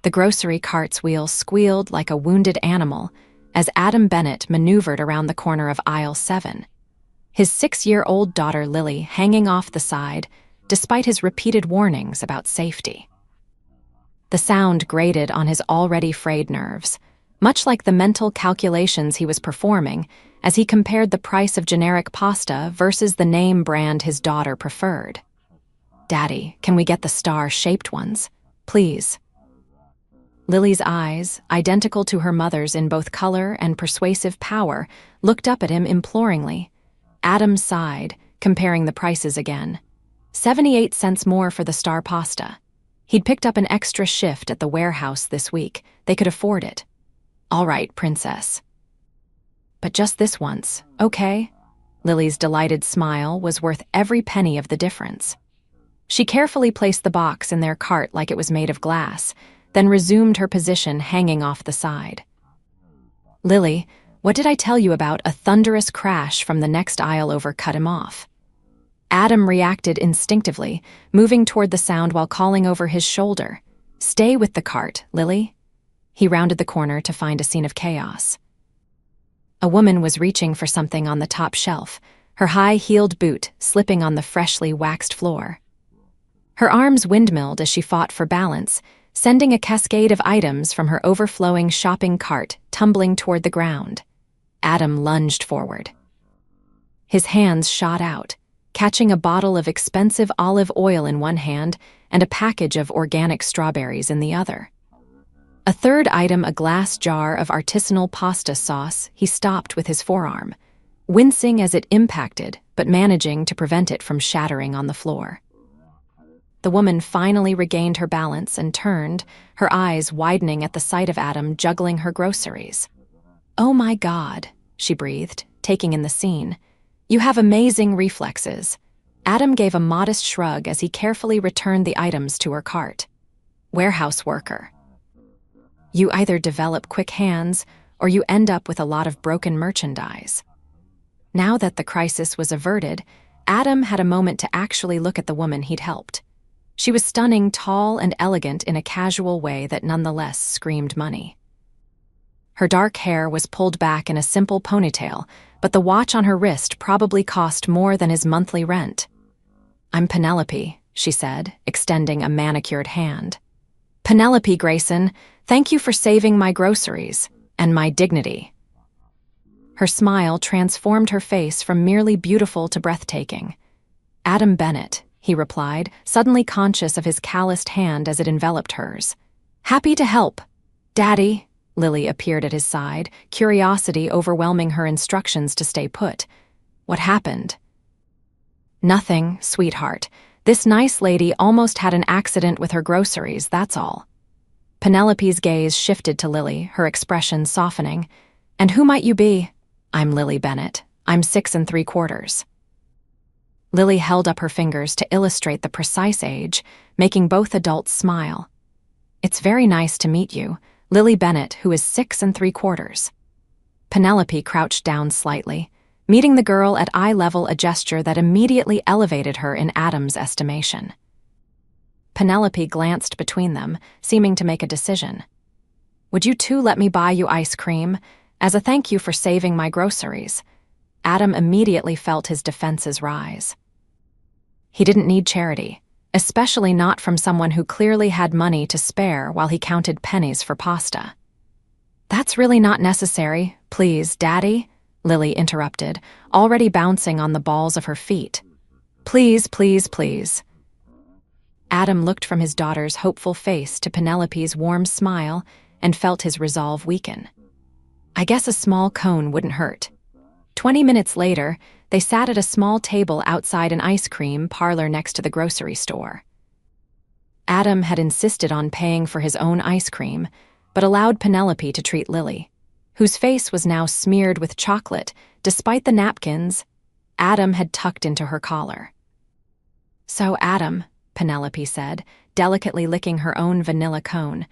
The grocery cart's wheels squealed like a wounded animal as Adam Bennett maneuvered around the corner of aisle 7. His 6-year-old daughter Lily hanging off the side, despite his repeated warnings about safety. The sound grated on his already frayed nerves, much like the mental calculations he was performing as he compared the price of generic pasta versus the name brand his daughter preferred. "Daddy, can we get the star-shaped ones? Please." Lily's eyes, identical to her mother's in both color and persuasive power, looked up at him imploringly. Adam sighed, comparing the prices again. 78 cents more for the star pasta. He'd picked up an extra shift at the warehouse this week. They could afford it. "All right, princess. But just this once, okay?" Lily's delighted smile was worth every penny of the difference. She carefully placed the box in their cart like it was made of glass, then resumed her position hanging off the side. "Lily, what did I tell you about a thunderous crash from the next aisle over cut him off?" Adam reacted instinctively, moving toward the sound while calling over his shoulder. "Stay with the cart, Lily." He rounded the corner to find a scene of chaos. A woman was reaching for something on the top shelf, her high-heeled boot slipping on the freshly waxed floor. Her arms windmilled as she fought for balance, sending a cascade of items from her overflowing shopping cart tumbling toward the ground. Adam lunged forward. His hands shot out, catching a bottle of expensive olive oil in one hand and a package of organic strawberries in the other. A third item, a glass jar of artisanal pasta sauce, he stopped with his forearm, wincing as it impacted but managing to prevent it from shattering on the floor. The woman finally regained her balance and turned, her eyes widening at the sight of Adam juggling her groceries. "Oh my God," she breathed, taking in the scene. "You have amazing reflexes." Adam gave a modest shrug as he carefully returned the items to her cart. "Warehouse worker. You either develop quick hands or you end up with a lot of broken merchandise." Now that the crisis was averted, Adam had a moment to actually look at the woman he'd helped. She was stunning, tall, and elegant in a casual way that nonetheless screamed money. Her dark hair was pulled back in a simple ponytail, but the watch on her wrist probably cost more than his monthly rent. "I'm Penelope," she said, extending a manicured hand. "Penelope Grayson, thank you for saving my groceries and my dignity." Her smile transformed her face from merely beautiful to breathtaking. "Adam Bennett," he replied, suddenly conscious of his calloused hand as it enveloped hers. "Happy to help." "Daddy," Lily appeared at his side, curiosity overwhelming her instructions to stay put. "What happened?" "Nothing, sweetheart. This nice lady almost had an accident with her groceries, that's all." Penelope's gaze shifted to Lily, her expression softening. "And who might you be?" "I'm Lily Bennett. I'm 6 3/4." Lily held up her fingers to illustrate the precise age, making both adults smile. "It's very nice to meet you, Lily Bennett, who is 6 3/4." Penelope crouched down slightly, meeting the girl at eye level, a gesture that immediately elevated her in Adam's estimation. Penelope glanced between them, seeming to make a decision. "Would you two let me buy you ice cream, as a thank you for saving my groceries?" Adam immediately felt his defenses rise. He didn't need charity, especially not from someone who clearly had money to spare while he counted pennies for pasta. "That's really not necessary, please, Daddy," Lily interrupted, already bouncing on the balls of her feet. "Please, please, please." Adam looked from his daughter's hopeful face to Penelope's warm smile and felt his resolve weaken. I guess a small cone wouldn't hurt. 20 minutes later, they sat at a small table outside an ice cream parlor next to the grocery store. Adam had insisted on paying for his own ice cream, but allowed Penelope to treat Lily, whose face was now smeared with chocolate despite the napkins Adam had tucked into her collar. "So, Adam," Penelope said, delicately licking her own vanilla cone,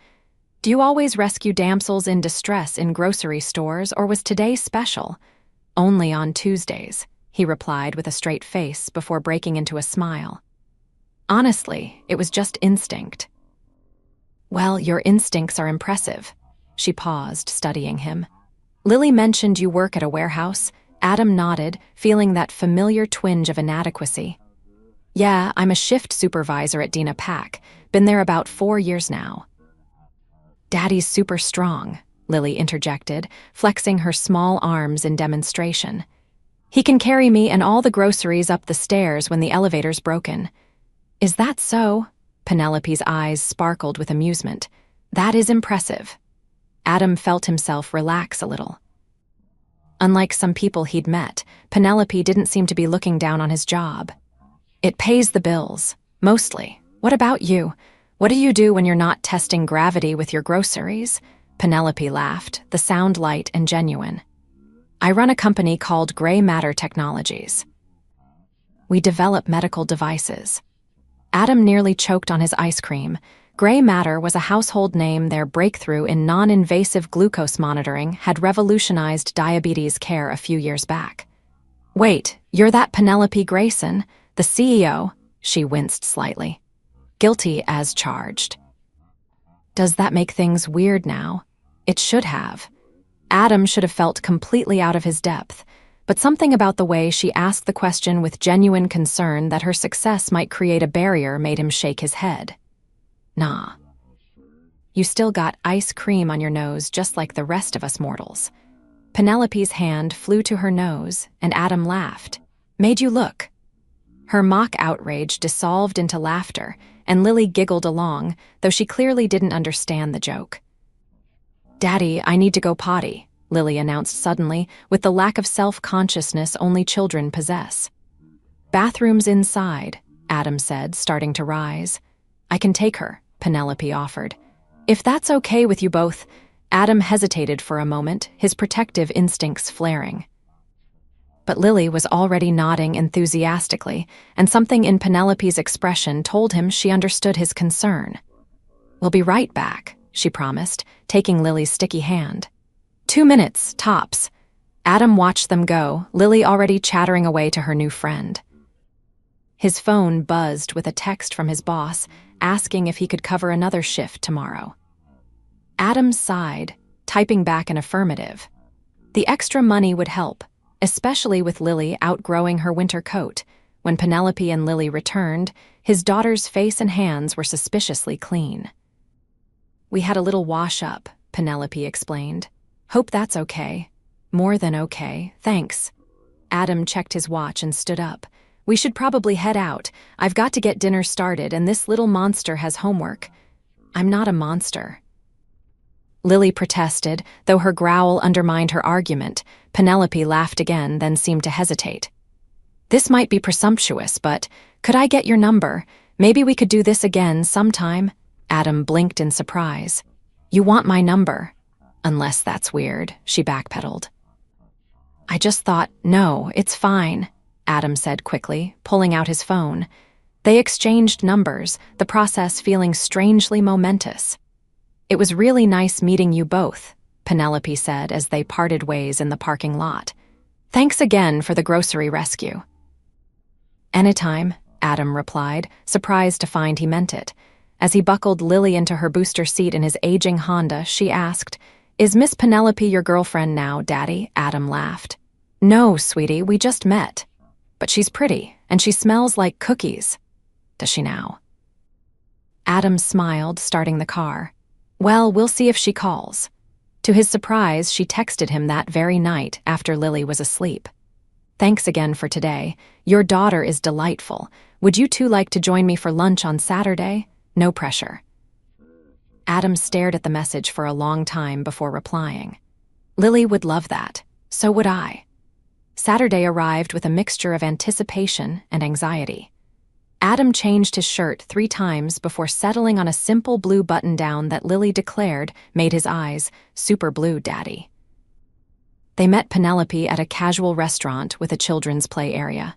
"do you always rescue damsels in distress in grocery stores, or was today special?" "Only on Tuesdays," he replied with a straight face before breaking into a smile. "Honestly, it was just instinct." Well, your instincts are impressive. She paused, studying him. Lily mentioned you work at a warehouse. Adam nodded, feeling that familiar twinge of inadequacy. Yeah, I'm a shift supervisor at Dina Pack. Been there about 4 years now. Daddy's super strong, Lily interjected, flexing her small arms in demonstration. He can carry me and all the groceries up the stairs when the elevator's broken. Is that so? Penelope's eyes sparkled with amusement. That is impressive. Adam felt himself relax a little. Unlike some people he'd met, Penelope didn't seem to be looking down on his job. It pays the bills, mostly. What about you? What do you do when you're not testing gravity with your groceries? Penelope laughed, the sound light and genuine. I run a company called Gray Matter Technologies. We develop medical devices. Adam nearly choked on his ice cream. Gray Matter was a household name. Their breakthrough in non-invasive glucose monitoring had revolutionized diabetes care a few years back. Wait, you're that Penelope Grayson, the CEO? She winced slightly. Guilty as charged. Does that make things weird now? It should have. Adam should have felt completely out of his depth, but something about the way she asked the question with genuine concern that her success might create a barrier made him shake his head. Nah. You still got ice cream on your nose just like the rest of us mortals. Penelope's hand flew to her nose, and Adam laughed. Made you look. Her mock outrage dissolved into laughter, and Lily giggled along, though she clearly didn't understand the joke. Daddy, I need to go potty, Lily announced suddenly, with the lack of self-consciousness only children possess. Bathroom's inside, Adam said, starting to rise. I can take her, Penelope offered. If that's okay with you both. Adam hesitated for a moment, his protective instincts flaring. But Lily was already nodding enthusiastically, and something in Penelope's expression told him she understood his concern. We'll be right back, she promised, taking Lily's sticky hand. 2 minutes, tops. Adam watched them go, Lily already chattering away to her new friend. His phone buzzed with a text from his boss, asking if he could cover another shift tomorrow. Adam sighed, typing back an affirmative. The extra money would help, especially with Lily outgrowing her winter coat. When Penelope and Lily returned, his daughter's face and hands were suspiciously clean. We had a little wash-up, Penelope explained. Hope that's okay. More than okay, thanks. Adam checked his watch and stood up. We should probably head out. I've got to get dinner started, and this little monster has homework. I'm not a monster. Lily protested, though her growl undermined her argument. Penelope laughed again, then seemed to hesitate. This might be presumptuous, but could I get your number? Maybe we could do this again sometime. Adam blinked in surprise. You want my number? Unless that's weird, she backpedaled. I just thought, no, it's fine, Adam said quickly, pulling out his phone. They exchanged numbers, the process feeling strangely momentous. It was really nice meeting you both, Penelope said as they parted ways in the parking lot. Thanks again for the grocery rescue. Anytime, Adam replied, surprised to find he meant it. As he buckled Lily into her booster seat in his aging Honda, she asked, Is Miss Penelope your girlfriend now, Daddy? Adam laughed. No, sweetie, we just met. But she's pretty, and she smells like cookies. Does she now? Adam smiled, starting the car. Well, we'll see if she calls. To his surprise, she texted him that very night after Lily was asleep. Thanks again for today. Your daughter is delightful. Would you two like to join me for lunch on Saturday? No pressure. Adam stared at the message for a long time before replying. Lily would love that. So would I. Saturday arrived with a mixture of anticipation and anxiety. Adam changed his shirt 3 times before settling on a simple blue button-down that Lily declared made his eyes super blue, Daddy. They met Penelope at a casual restaurant with a children's play area.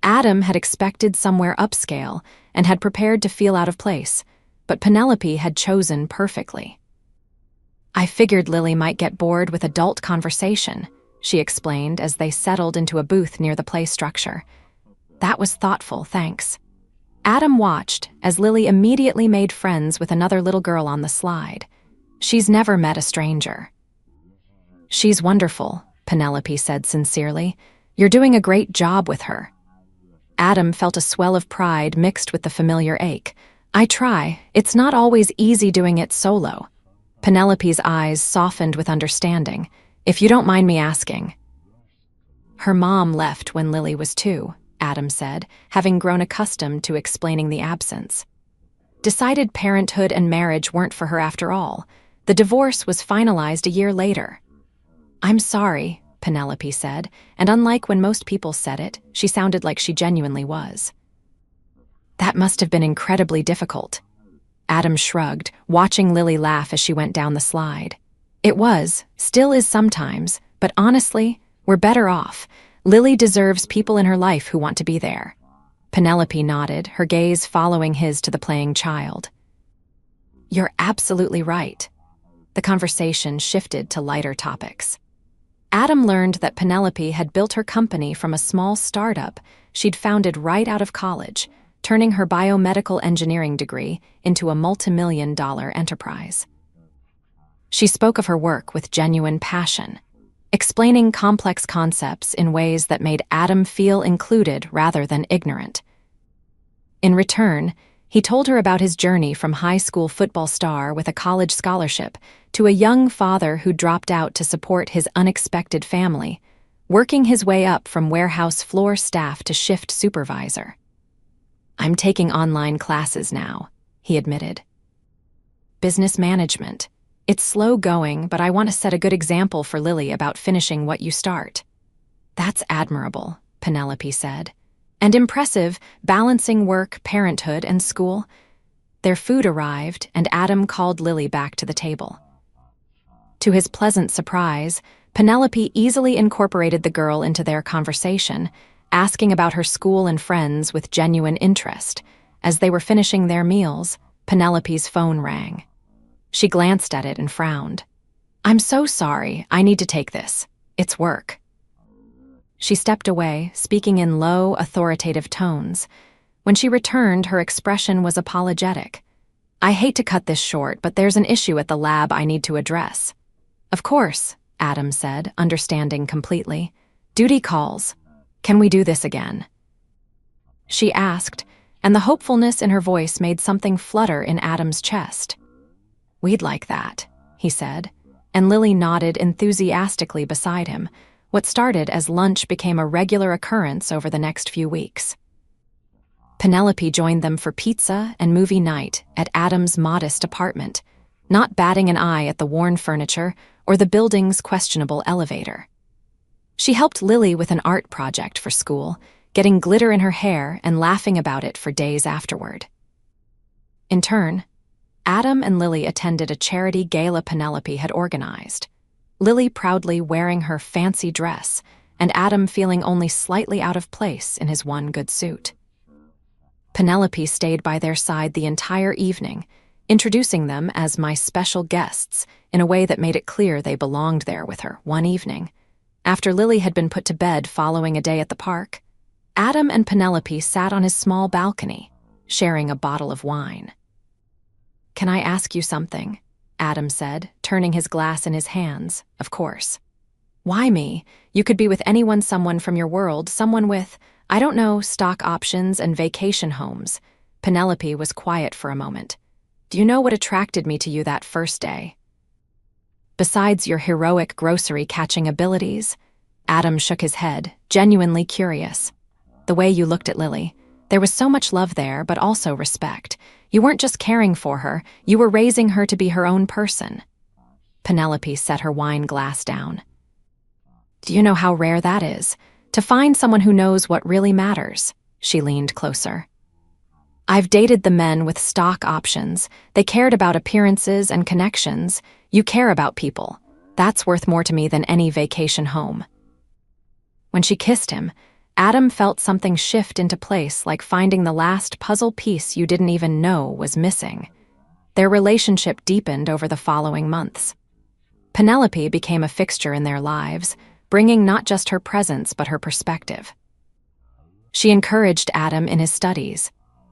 Adam had expected somewhere upscale and had prepared to feel out of place, but Penelope had chosen perfectly. I figured Lily might get bored with adult conversation, she explained as they settled into a booth near the play structure. That was thoughtful, thanks. Adam watched as Lily immediately made friends with another little girl on the slide. She's never met a stranger. She's wonderful, Penelope said sincerely. You're doing a great job with her. Adam felt a swell of pride mixed with the familiar ache. I try. It's not always easy doing it solo. Penelope's eyes softened with understanding. If you don't mind me asking. Her mom left when Lily was 2, Adam said, having grown accustomed to explaining the absence. Decided parenthood and marriage weren't for her after all. The divorce was finalized a year later. I'm sorry, Penelope said, and unlike when most people said it, she sounded like she genuinely was. That must have been incredibly difficult. Adam shrugged, watching Lily laugh as she went down the slide. It was, still is sometimes, but honestly, we're better off. Lily deserves people in her life who want to be there. Penelope nodded, her gaze following his to the playing child. You're absolutely right. The conversation shifted to lighter topics. Adam learned that Penelope had built her company from a small startup she'd founded right out of college, turning her biomedical engineering degree into a multi-million-dollar enterprise. She spoke of her work with genuine passion, explaining complex concepts in ways that made Adam feel included rather than ignorant. In return, he told her about his journey from high school football star with a college scholarship to a young father who dropped out to support his unexpected family, working his way up from warehouse floor staff to shift supervisor. I'm taking online classes now, he admitted. Business management. It's slow going, but I want to set a good example for Lily about finishing what you start. That's admirable, Penelope said. And impressive, balancing work, parenthood, and school. Their food arrived, and Adam called Lily back to the table. To his pleasant surprise, Penelope easily incorporated the girl into their conversation, asking about her school and friends with genuine interest. As they were finishing their meals, Penelope's phone rang. She glanced at it and frowned. I'm so sorry, I need to take this. It's work. She stepped away, speaking in low, authoritative tones. When she returned, her expression was apologetic. I hate to cut this short, but there's an issue at the lab I need to address. Of course, Adam said, understanding completely. Duty calls. Can we do this again? She asked, and the hopefulness in her voice made something flutter in Adam's chest. We'd like that, he said, and Lily nodded enthusiastically beside him. What started as lunch became a regular occurrence over the next few weeks. Penelope joined them for pizza and movie night at Adam's modest apartment, not batting an eye at the worn furniture or the building's questionable elevator. She helped Lily with an art project for school, getting glitter in her hair and laughing about it for days afterward. In turn, Adam and Lily attended a charity gala Penelope had organized, Lily proudly wearing her fancy dress, and Adam feeling only slightly out of place in his one good suit. Penelope stayed by their side the entire evening, introducing them as my special guests in a way that made it clear they belonged there with her one evening. After Lily had been put to bed following a day at the park, Adam and Penelope sat on his small balcony, sharing a bottle of wine. Can I ask you something? Adam said, turning his glass in his hands, of course. Why me? You could be with someone from your world, someone with, I don't know, stock options and vacation homes. Penelope was quiet for a moment. Do you know what attracted me to you that first day? Besides your heroic grocery catching abilities? Adam shook his head, genuinely curious. The way you looked at Lily. There was so much love there, but also respect. You weren't just caring for her, you were raising her to be her own person. Penelope set her wine glass down. Do you know how rare that is? To find someone who knows what really matters. She leaned closer. I've dated the men with stock options. They cared about appearances and connections. You care about people. That's worth more to me than any vacation home. When she kissed him, Adam felt something shift into place, like finding the last puzzle piece you didn't even know was missing. Their relationship deepened over the following months. Penelope became a fixture in their lives, bringing not just her presence but her perspective. She encouraged Adam in his studies.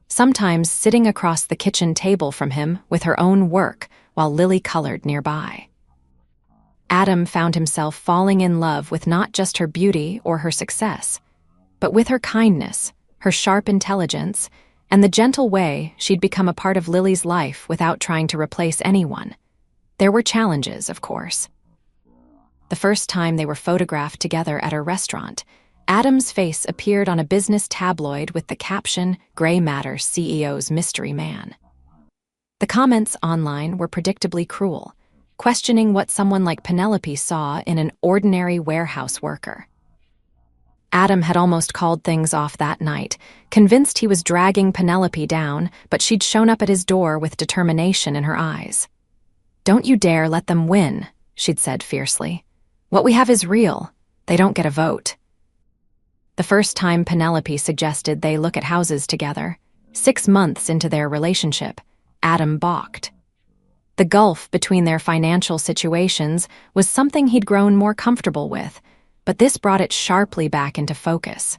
sometimes sitting across the kitchen table from him with her own work while Lily colored nearby. Adam found himself falling in love with not just her beauty or her success, but with her kindness, her sharp intelligence, and the gentle way she'd become a part of Lily's life without trying to replace anyone. There were challenges, of course. The first time they were photographed together at a restaurant, Adam's face appeared on a business tabloid with the caption, "Grey Matter CEO's Mystery Man." The comments online were predictably cruel, questioning what someone like Penelope saw in an ordinary warehouse worker. Adam had almost called things off that night, convinced he was dragging Penelope down, but she'd shown up at his door with determination in her eyes. "Don't you dare let them win," she'd said fiercely. "What we have is real. They don't get a vote." The first time Penelope suggested they look at houses together, 6 months into their relationship, Adam balked. The gulf between their financial situations was something he'd grown more comfortable with, but this brought it sharply back into focus.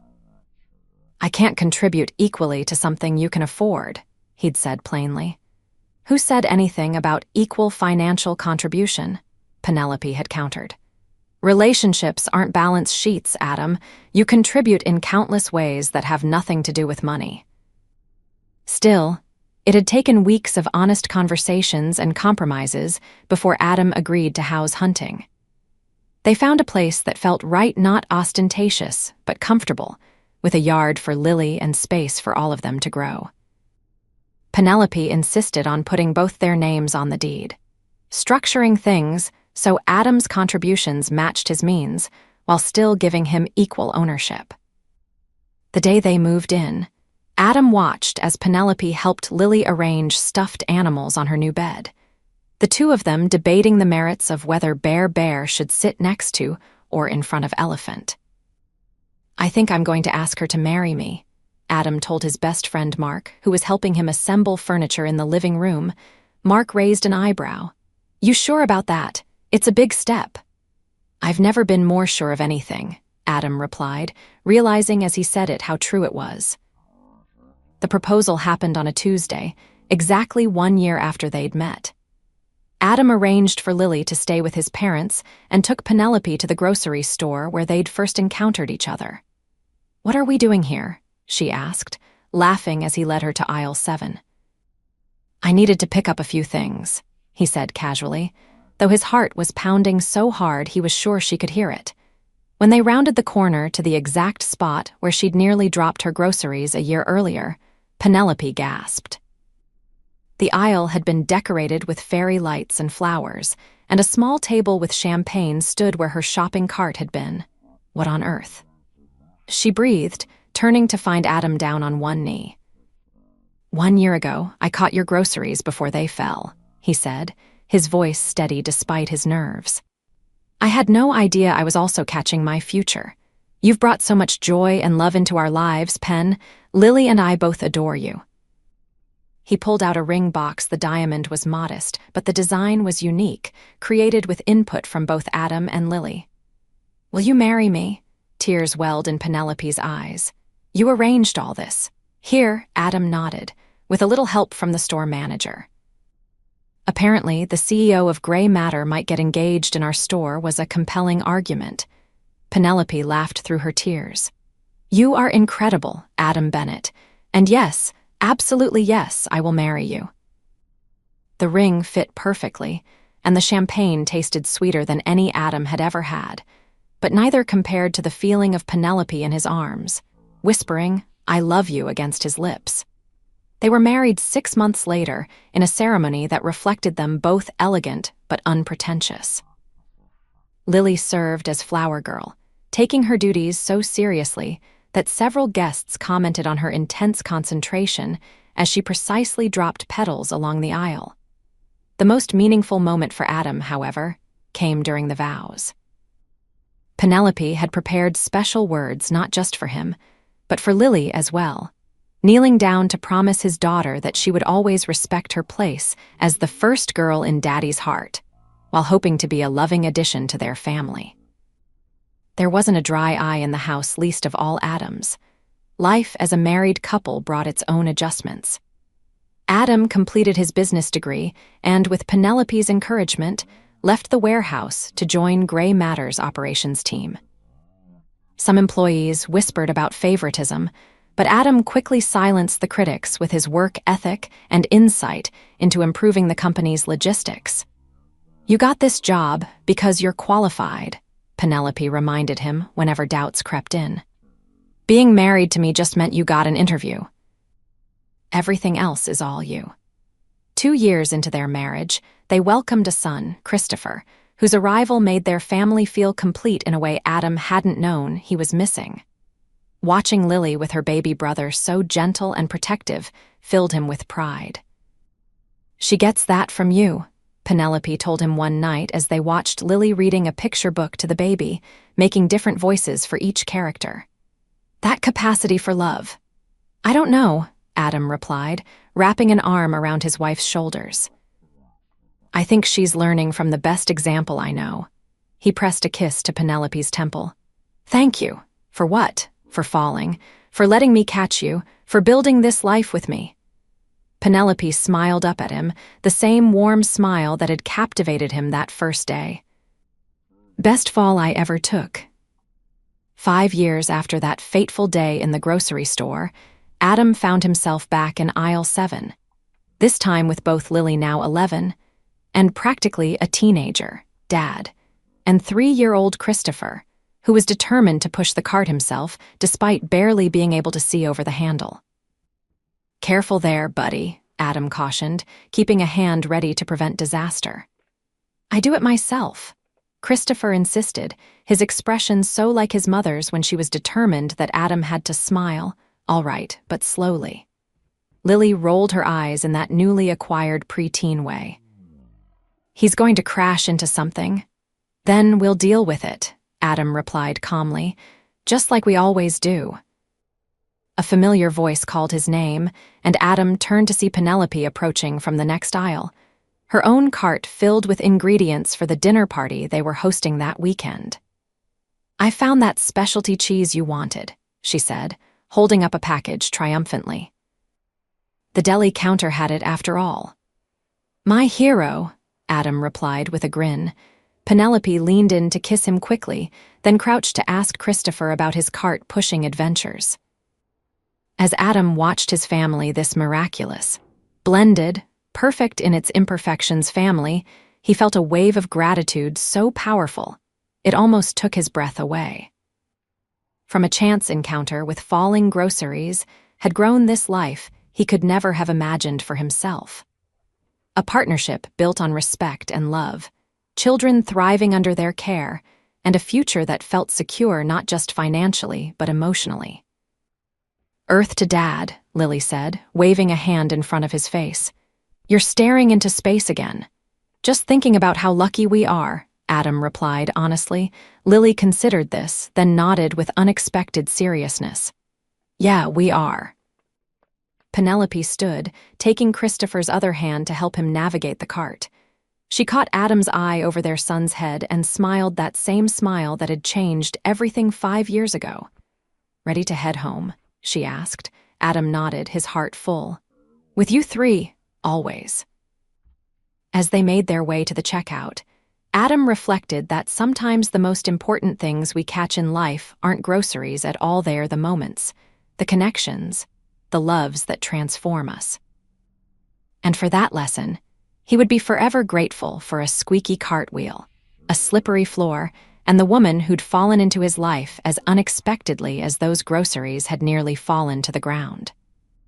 "I can't contribute equally to something you can afford," he'd said plainly. "Who said anything about equal financial contribution?" Penelope had countered. "Relationships aren't balance sheets, Adam. You contribute in countless ways that have nothing to do with money." Still, it had taken weeks of honest conversations and compromises before Adam agreed to house hunting. They found a place that felt right, not ostentatious, but comfortable, with a yard for Lily and space for all of them to grow. Penelope insisted on putting both their names on the deed, structuring things so Adam's contributions matched his means while still giving him equal ownership. The day they moved in, Adam watched as Penelope helped Lily arrange stuffed animals on her new bed, the two of them debating the merits of whether Bear should sit next to or in front of Elephant. "I think I'm going to ask her to marry me," Adam told his best friend Mark, who was helping him assemble furniture in the living room. Mark raised an eyebrow. "You sure about that? It's a big step." "I've never been more sure of anything," Adam replied, realizing as he said it how true it was. The proposal happened on a Tuesday, exactly 1 year after they'd met. Adam arranged for Lily to stay with his parents and took Penelope to the grocery store where they'd first encountered each other. "What are we doing here?" she asked, laughing as he led her to aisle 7. "I needed to pick up a few things," he said casually, though his heart was pounding so hard he was sure she could hear it. When they rounded the corner to the exact spot where she'd nearly dropped her groceries a year earlier, Penelope gasped. The aisle had been decorated with fairy lights and flowers, and a small table with champagne stood where her shopping cart had been. What on earth? She breathed, turning to find Adam down on one knee. "1 year ago, I caught your groceries before they fell," he said, his voice steady despite his nerves. "I had no idea I was also catching my future. You've brought so much joy and love into our lives, Pen. Lily and I both adore you." He pulled out a ring box. The diamond was modest, but the design was unique, created with input from both Adam and Lily. "Will you marry me?" Tears welled in Penelope's eyes. "You arranged all this." "Here," Adam nodded, with a little help from the store manager. Apparently, the CEO of Grey Matter might get engaged in our store was a compelling argument. Penelope laughed through her tears. "You are incredible, Adam Bennett. And yes, absolutely yes, I will marry you." The ring fit perfectly, and the champagne tasted sweeter than any Adam had ever had, but neither compared to the feeling of Penelope in his arms, whispering, "I love you," against his lips. They were married 6 months later in a ceremony that reflected them both elegant but unpretentious. Lily served as flower girl, taking her duties so seriously that several guests commented on her intense concentration as she precisely dropped petals along the aisle. The most meaningful moment for Adam, however, came during the vows. Penelope had prepared special words not just for him, but for Lily as well, kneeling down to promise his daughter that she would always respect her place as the first girl in Daddy's heart, while hoping to be a loving addition to their family. There wasn't a dry eye in the house, least of all Adam's. life as a married couple brought its own adjustments. Adam completed his business degree and, with Penelope's encouragement, left the warehouse to join Gray Matter's operations team. Some employees whispered about favoritism, but Adam quickly silenced the critics with his work ethic and insight into improving the company's logistics. "You got this job because you're qualified," Penelope reminded him whenever doubts crept in. "Being married to me just meant you got an interview. Everything else is all you." 2 years into their marriage, they welcomed a son, Christopher, whose arrival made their family feel complete in a way Adam hadn't known he was missing. Watching Lily with her baby brother so gentle and protective filled him with pride. "She gets that from you," Penelope told him one night as they watched Lily reading a picture book to the baby, making different voices for each character. "That capacity for love." "I don't know," Adam replied, wrapping an arm around his wife's shoulders. "I think she's learning from the best example I know." He pressed a kiss to Penelope's temple. "Thank you." "For what?" "For falling. For letting me catch you. For building this life with me." Penelope smiled up at him, the same warm smile that had captivated him that first day. "Best fall I ever took." 5 years after that fateful day in the grocery store, Adam found himself back in aisle 7, this time with both Lily, now 11, and practically a teenager, Dad, and 3-year-old Christopher, who was determined to push the cart himself despite barely being able to see over the handle. "Careful there, buddy," Adam cautioned, keeping a hand ready to prevent disaster. "I do it myself," Christopher insisted, his expression so like his mother's when she was determined that Adam had to smile, all right, but slowly. Lily rolled her eyes in that newly acquired preteen way. "He's going to crash into something. Then we'll deal with it," Adam replied calmly, "just like we always do." A familiar voice called his name, and Adam turned to see Penelope approaching from the next aisle, her own cart filled with ingredients for the dinner party they were hosting that weekend. "I found that specialty cheese you wanted," she said, holding up a package triumphantly. "The deli counter had it after all." "My hero," Adam replied with a grin. Penelope leaned in to kiss him quickly, then crouched to ask Christopher about his cart-pushing adventures. As Adam watched his family, this miraculous, blended, perfect in its imperfections family, he felt a wave of gratitude so powerful, it almost took his breath away. From a chance encounter with falling groceries had grown this life he could never have imagined for himself. A partnership built on respect and love, children thriving under their care, and a future that felt secure not just financially but emotionally. "Earth to Dad," Lily said, waving a hand in front of his face. "You're staring into space again." "Just thinking about how lucky we are," Adam replied honestly. Lily considered this, then nodded with unexpected seriousness. "Yeah, we are." Penelope stood, taking Christopher's other hand to help him navigate the cart. She caught Adam's eye over their son's head and smiled that same smile that had changed everything 5 years ago. "Ready to head home?" she asked. Adam nodded, his heart full. "With you 3, always." As they made their way to the checkout, Adam reflected that sometimes the most important things we catch in life aren't groceries at all, they're the moments, the connections, the loves that transform us. And for that lesson, he would be forever grateful for a squeaky cartwheel, a slippery floor, and the woman who'd fallen into his life as unexpectedly as those groceries had nearly fallen to the ground.